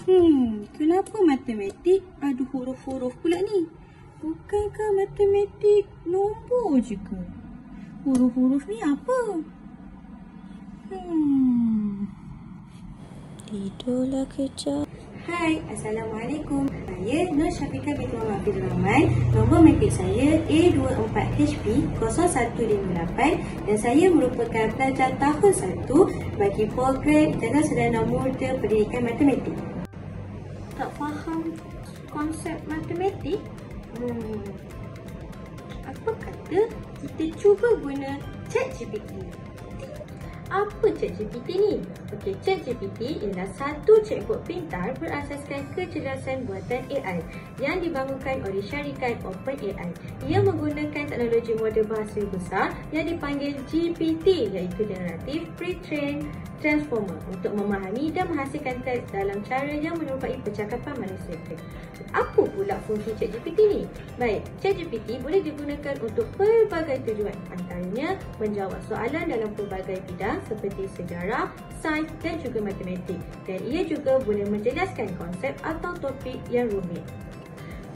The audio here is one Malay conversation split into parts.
Kenapa matematik ada huruf-huruf pula ni? Bukankah matematik nombor je ke? Huruf-huruf ni apa? Tidurlah kejap. Hai, Assalamualaikum. Saya Nur Syafiqah binti Muhammad Hafizur Rahman. Nombor matrik saya A24HP0158 dan saya merupakan pelajar tahun 1 bagi program Ijazah Sarjana Muda Pendidikan Matematik. Tak faham konsep matematik? Apa kata kita cuba guna ChatGPT? Apa ChatGPT ni? Okey, ChatGPT ialah satu chatbot pintar berasaskan kecerdasan buatan AI yang dibangunkan oleh syarikat OpenAI. Ia menggunakan teknologi model bahasa besar yang dipanggil GPT iaitu Generative Pre-trained Transformer untuk memahami dan menghasilkan teks dalam cara yang menyerupai percakapan manusia. Apa pula fungsi ChatGPT ni? Baik, ChatGPT boleh digunakan untuk pelbagai tujuan, antaranya menjawab soalan dalam pelbagai bidang seperti sejarah, sains dan juga matematik, dan ia juga boleh menjelaskan konsep atau topik yang rumit.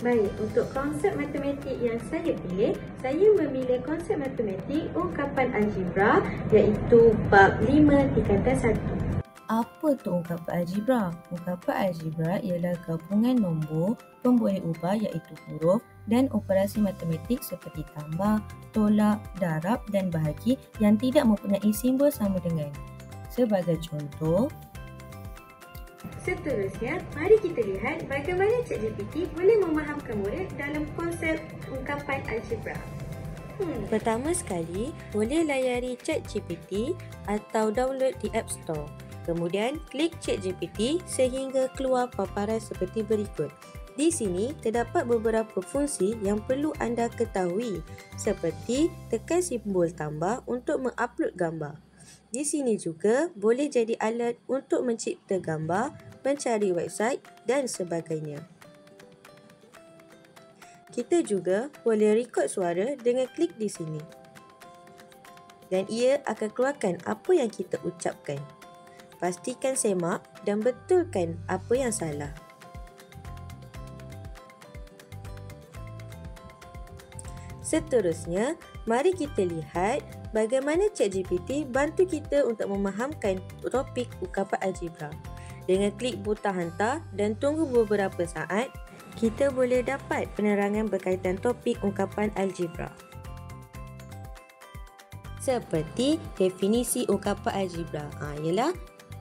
Baik, untuk konsep matematik yang saya pilih, saya memilih konsep matematik ungkapan algebra iaitu bab 5 tingkatan 1. Apa tu ungkapan algebra? Ungkapan algebra ialah gabungan nombor, pemboleh ubah iaitu huruf dan operasi matematik seperti tambah, tolak, darab dan bahagi yang tidak mempunyai simbol sama dengan. Sebagai contoh, seterusnya, mari kita lihat bagaimana ChatGPT boleh memahamkan murid dalam konsep ungkapan algebra. Pertama sekali, boleh layari ChatGPT atau download di App Store. Kemudian, klik ChatGPT sehingga keluar paparan seperti berikut. Di sini, terdapat beberapa fungsi yang perlu anda ketahui seperti tekan simbol tambah untuk mengupload gambar. Di sini juga boleh jadi alat untuk mencipta gambar, mencari website dan sebagainya. Kita juga boleh rekod suara dengan klik di sini. Dan ia akan keluarkan apa yang kita ucapkan. Pastikan semak dan betulkan apa yang salah. Seterusnya, mari kita lihat bagaimana ChatGPT bantu kita untuk memahamkan topik ungkapan algebra. Dengan klik butang hantar dan tunggu beberapa saat, kita boleh dapat penerangan berkaitan topik ungkapan algebra. Seperti definisi ungkapan algebra ialah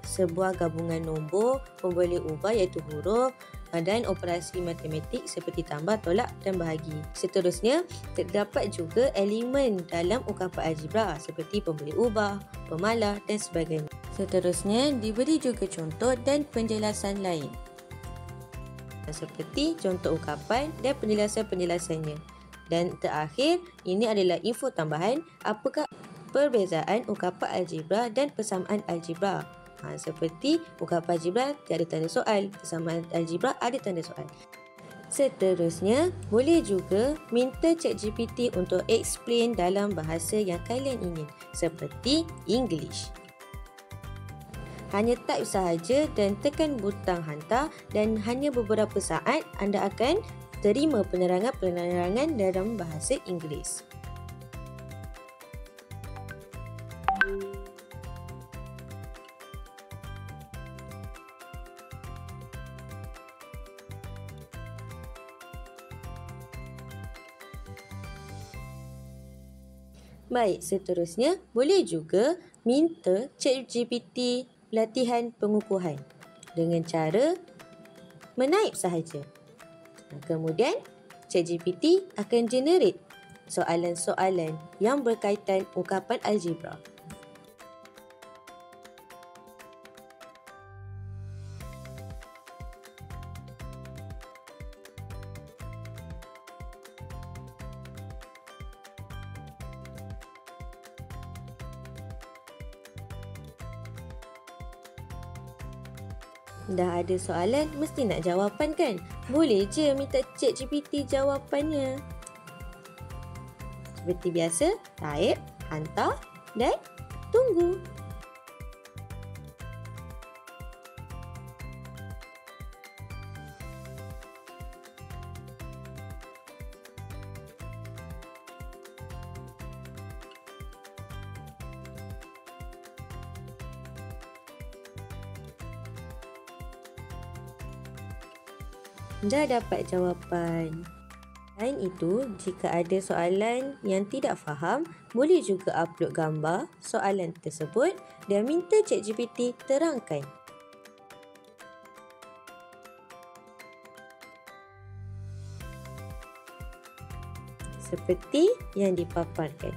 sebuah gabungan nombor, pemboleh ubah iaitu huruf dan operasi matematik seperti tambah, tolak dan bahagi. Seterusnya, terdapat juga elemen dalam ungkapan algebra seperti pemboleh ubah, pemalah dan sebagainya. Seterusnya, diberi juga contoh dan penjelasan lain. Seperti contoh ungkapan dan penjelasan-penjelasannya. Dan terakhir, ini adalah info tambahan apakah perbezaan ungkapan algebra dan persamaan algebra. Seperti ungkapan algebra tiada tanda soal, persamaan algebra ada tanda soal. Seterusnya, boleh juga minta ChatGPT untuk explain dalam bahasa yang kalian ingin, seperti English. Hanya type sahaja dan tekan butang hantar dan hanya beberapa saat anda akan terima penerangan-penerangan dalam bahasa Inggeris. Baik, seterusnya boleh juga minta ChatGPT latihan pengukuhan dengan cara menaip sahaja. Kemudian, ChatGPT akan generate soalan-soalan yang berkaitan ungkapan algebra. Dah ada soalan, mesti nak jawapan kan? Boleh je minta ChatGPT jawapannya. Seperti biasa, type, hantar dan tunggu. dah dapat jawapan. Selain itu, jika ada soalan yang tidak faham, boleh juga upload gambar soalan tersebut dan minta ChatGPT terangkan. Seperti yang dipaparkan.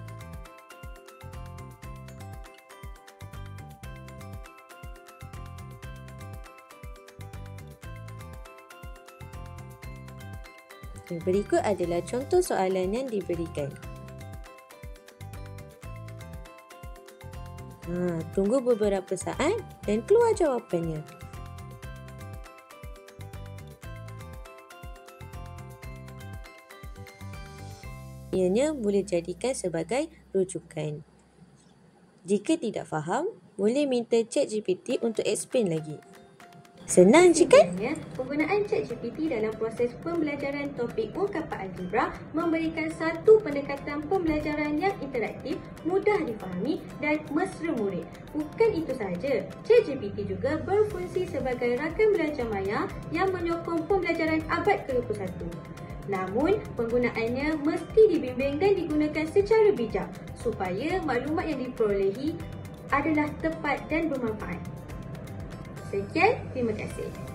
Berikut adalah contoh soalan yang diberikan. Tunggu beberapa saat dan keluar jawapannya. Ianya boleh jadikan sebagai rujukan. Jika tidak faham, boleh minta ChatGPT untuk explain lagi. Senang je kan? Penggunaan ChatGPT dalam proses pembelajaran topik ungkapan algebra memberikan satu pendekatan pembelajaran yang interaktif, mudah difahami dan mesra murid. Bukan itu sahaja, ChatGPT juga berfungsi sebagai rakan belajar maya yang menyokong pembelajaran abad ke-21. Namun, penggunaannya mesti dibimbing dan digunakan secara bijak supaya maklumat yang diperolehi adalah tepat dan bermanfaat. Sekian, terima kasih.